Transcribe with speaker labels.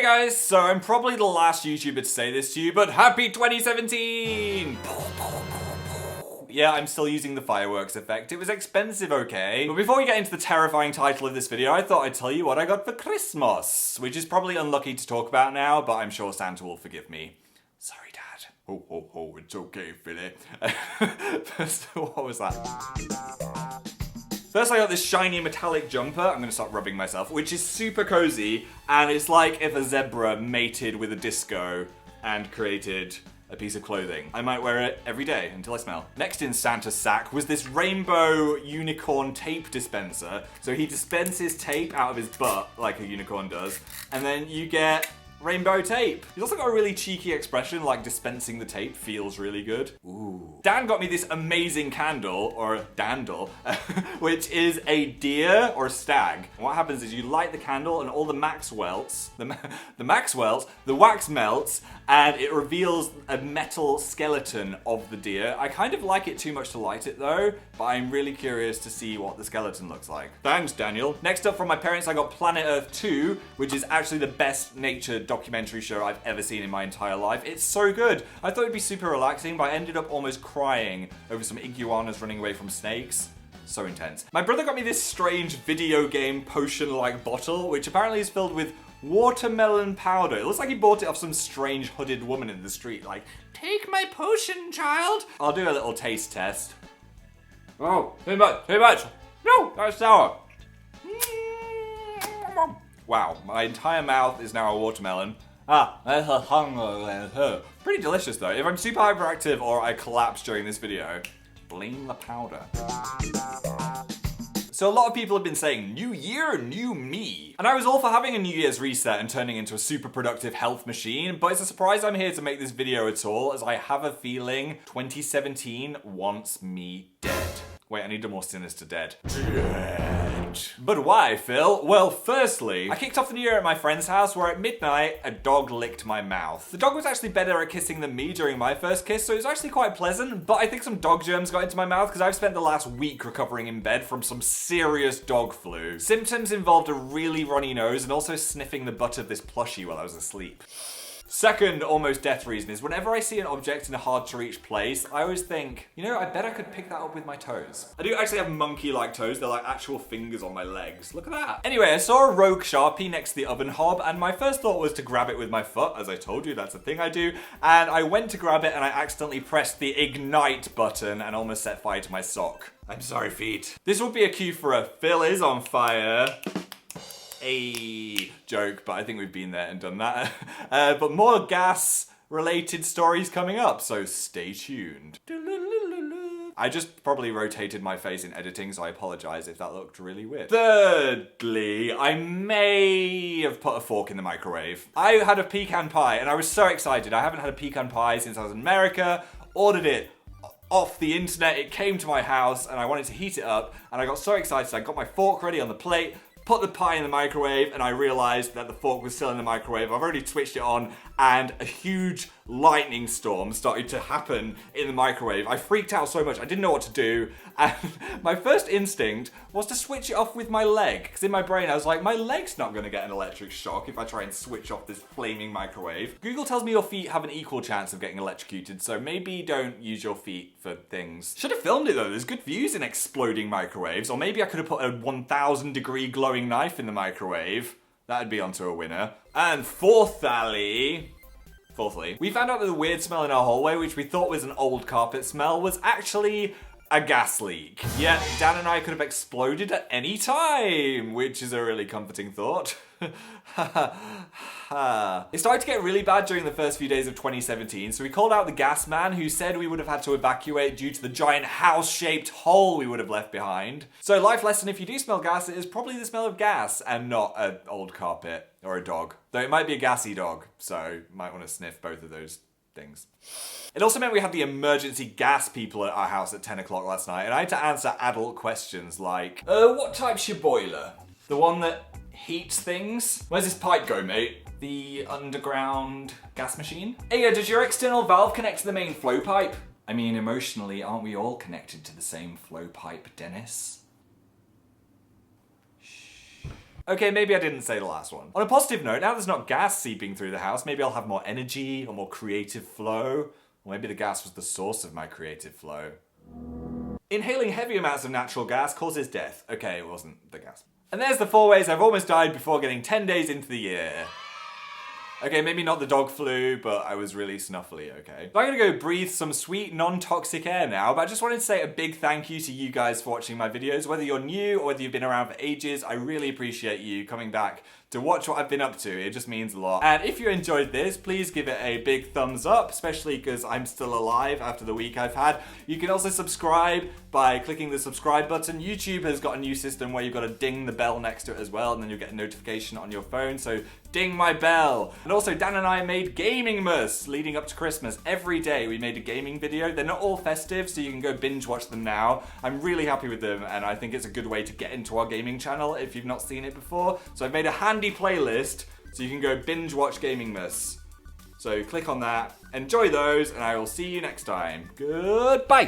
Speaker 1: Hey guys, so I'm probably the last YouTuber to say this to you, but happy 2017! Yeah, I'm still using the fireworks effect. It was expensive, okay? But before we get into the terrifying title of this video, I thought I'd tell you what I got for Christmas, which is probably unlucky to talk about now, but I'm sure Santa will forgive me. Sorry, Dad. Ho, ho, ho, it's okay, Philly. First, what was that? First I got this shiny metallic jumper, I'm gonna start rubbing myself, which is super cozy, and it's like if a zebra mated with a disco and created a piece of clothing. I might wear it every day until I smell. Next in Santa's sack was this rainbow unicorn tape dispenser. So he dispenses tape out of his butt, like a unicorn does, and then you get rainbow tape. He's also got a really cheeky expression, like dispensing the tape feels really good. Ooh. Dan got me this amazing candle, or dandle, which is a deer or stag. And what happens is you light the candle and all the wax melts, and it reveals a metal skeleton of the deer. I kind of like it too much to light it though, but I'm really curious to see what the skeleton looks like. Thanks, Daniel. Next up from my parents, I got Planet Earth 2, which is actually the best nature documentary show I've ever seen in my entire life. It's so good. I thought it'd be super relaxing, but I ended up almost crying over some iguanas running away from snakes. So intense. My brother got me this strange video game potion-like bottle, which apparently is filled with watermelon powder. It looks like he bought it off some strange hooded woman in the street, like, take my potion, child. I'll do a little taste test. Oh, too much. No, that's sour. Wow, my entire mouth is now a watermelon. Pretty delicious though. If I'm super hyperactive or I collapse during this video, blame the powder. So a lot of people have been saying, new year, new me. And I was all for having a New Year's reset and turning into a super productive health machine, but it's a surprise I'm here to make this video at all, as I have a feeling 2017 wants me dead. Wait, I need a more sinister dead. But why, Phil? Well, firstly, I kicked off the new year at my friend's house where at midnight, a dog licked my mouth. The dog was actually better at kissing than me during my first kiss, so it was actually quite pleasant, but I think some dog germs got into my mouth because I've spent the last week recovering in bed from some serious dog flu. Symptoms involved a really runny nose and also sniffing the butt of this plushie while I was asleep. Second almost death reason is whenever I see an object in a hard to reach place, I always think, you know, I bet I could pick that up with my toes. I do actually have monkey-like toes, they're like actual fingers on my legs. Look at that. Anyway, I saw a rogue Sharpie next to the oven hob, and my first thought was to grab it with my foot, as I told you, that's a thing I do, and I went to grab it and I accidentally pressed the ignite button and almost set fire to my sock. I'm sorry, feet. This would be a cue for a Phil is on fire. A joke, but I think we've been there and done that. But more gas-related stories coming up, so stay tuned. I just probably rotated my face in editing, so I apologize if that looked really weird. Thirdly, I may have put a fork in the microwave. I had a pecan pie, and I was so excited. I haven't had a pecan pie since I was in America. Ordered it off the internet. It came to my house, and I wanted to heat it up, and I got so excited. I got my fork ready on the plate, put the pie in the microwave, and I realized that the fork was still in the microwave. I've already switched it on, and a huge lightning storm started to happen in the microwave. I freaked out so much, I didn't know what to do, and my first instinct was to switch it off with my leg, because in my brain I was like, my leg's not gonna get an electric shock if I try and switch off this flaming microwave. Google tells me your feet have an equal chance of getting electrocuted, so maybe don't use your feet for things. Should have filmed it though, there's good views in exploding microwaves, or maybe I could have put a 1,000 degree glowing knife in the microwave. That'd be onto a winner. And fourthly, we found out that the weird smell in our hallway, which we thought was an old carpet smell, was actually a gas leak. Yet Dan and I could have exploded at any time, which is a really comforting thought. It started to get really bad during the first few days of 2017, so we called out the gas man, who said we would have had to evacuate due to the giant house-shaped hole we would have left behind. So life lesson, if you do smell gas, it is probably the smell of gas and not an old carpet or a dog. Though it might be a gassy dog, so you might want to sniff both of those things. It also meant we had the emergency gas people at our house at 10 o'clock last night, and I had to answer adult questions like, what type's your boiler? The one that heats things? Where's this pipe go, mate? The underground gas machine? Hey, does your external valve connect to the main flow pipe? I mean, emotionally, aren't we all connected to the same flow pipe, Dennis? Shh. Okay, maybe I didn't say the last one. On a positive note, now there's not gas seeping through the house, maybe I'll have more energy or more creative flow. Or maybe the gas was the source of my creative flow. Inhaling heavy amounts of natural gas causes death. Okay, it wasn't the gas. And there's the 4 ways I've almost died before getting 10 days into the year. Okay, maybe not the dog flu, but I was really snuffly, okay? So I'm gonna go breathe some sweet, non-toxic air now, but I just wanted to say a big thank you to you guys for watching my videos. Whether you're new or whether you've been around for ages, I really appreciate you coming back to watch what I've been up to. It just means a lot. And if you enjoyed this, please give it a big thumbs up, especially because I'm still alive after the week I've had. You can also subscribe by clicking the subscribe button. YouTube has got a new system where you've got to ding the bell next to it as well, and then you'll get a notification on your phone, so ding my bell. And also, Dan and I made gaming mus leading up to Christmas. Every day we made a gaming video. They're not all festive, so you can go binge watch them now. I'm really happy with them, and I think it's a good way to get into our gaming channel if you've not seen it before. So I've made a handy playlist so you can go binge watch gaming mus. So click on that, enjoy those, and I will see you next time. Goodbye.